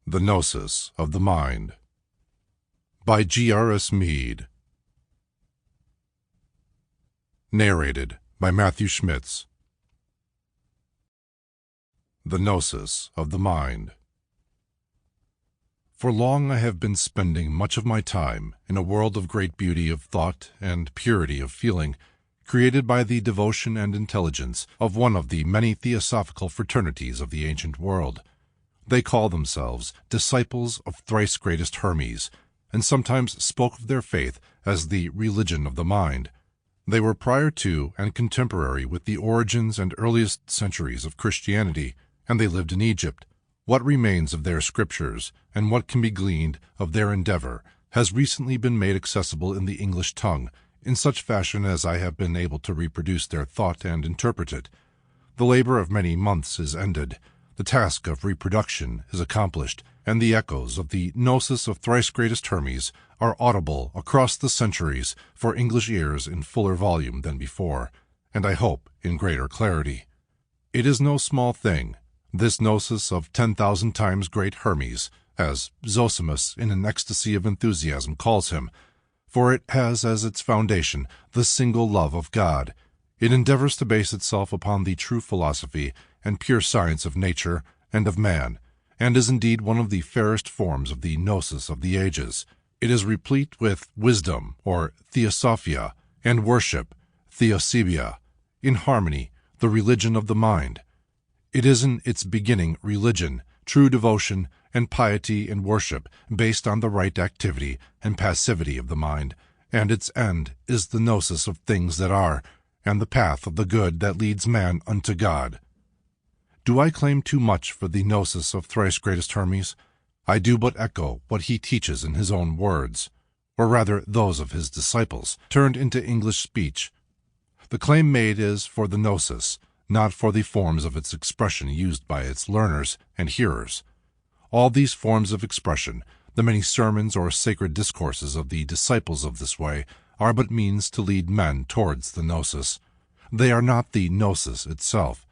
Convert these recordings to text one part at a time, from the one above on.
The Gnosis of the Mind by G.R.S. Mead. Narrated by Matthew Schmitz. The Gnosis of the Mind. For long I have been spending much of my time in a world of great beauty of thought and purity of feeling, created by the devotion and intelligence of one of the many theosophical fraternities of the ancient world. They call themselves disciples of thrice-greatest Hermes, and sometimes spoke of their faith as the religion of the mind. They were prior to and contemporary with the origins and earliest centuries of Christianity, and they lived in Egypt. What remains of their scriptures, and what can be gleaned of their endeavour, has recently been made accessible in the English tongue, in such fashion as I have been able to reproduce their thought and interpret it. The labour of many months is ended. The task of reproduction is accomplished, and the echoes of the Gnosis of Thrice-greatest Hermes are audible across the centuries for English ears in fuller volume than before, and I hope in greater clarity. It is no small thing, this Gnosis of 10,000 times great Hermes, as Zosimus in an ecstasy of enthusiasm calls him, for it has as its foundation the single love of God. It endeavours to base itself upon the true philosophy and pure science of nature and of man, and is indeed one of the fairest forms of the Gnosis of the ages. It is replete with wisdom, or theosophia, and worship, theosebia, in harmony, the religion of the mind. It is in its beginning religion, true devotion, and piety and worship based on the right activity and passivity of the mind, and its end is the gnosis of things that are, and the path of the good that leads man unto God. Do I claim too much for the Gnosis of Thrice-greatest Hermes? I do but echo what he teaches in his own words, or rather those of his disciples, turned into English speech. The claim made is for the Gnosis, not for the forms of its expression used by its learners and hearers. All these forms of expression, the many sermons or sacred discourses of the disciples of this way, are but means to lead men towards the Gnosis. They are not the Gnosis itself.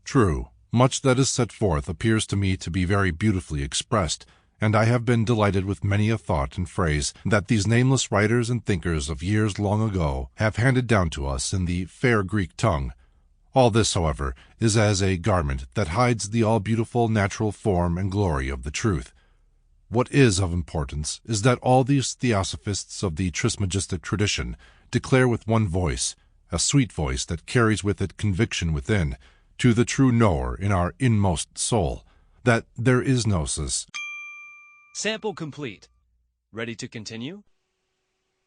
True, much that is set forth appears to me to be very beautifully expressed, and I have been delighted with many a thought and phrase that these nameless writers and thinkers of years long ago have handed down to us in the fair Greek tongue. All this, however, is as a garment that hides the all-beautiful natural form and glory of the truth. What is of importance is that all these theosophists of the Trismegistic tradition declare with one voice, a sweet voice that carries with it conviction within, to the true knower in our inmost soul, that there is gnosis. Sample complete. Ready to continue?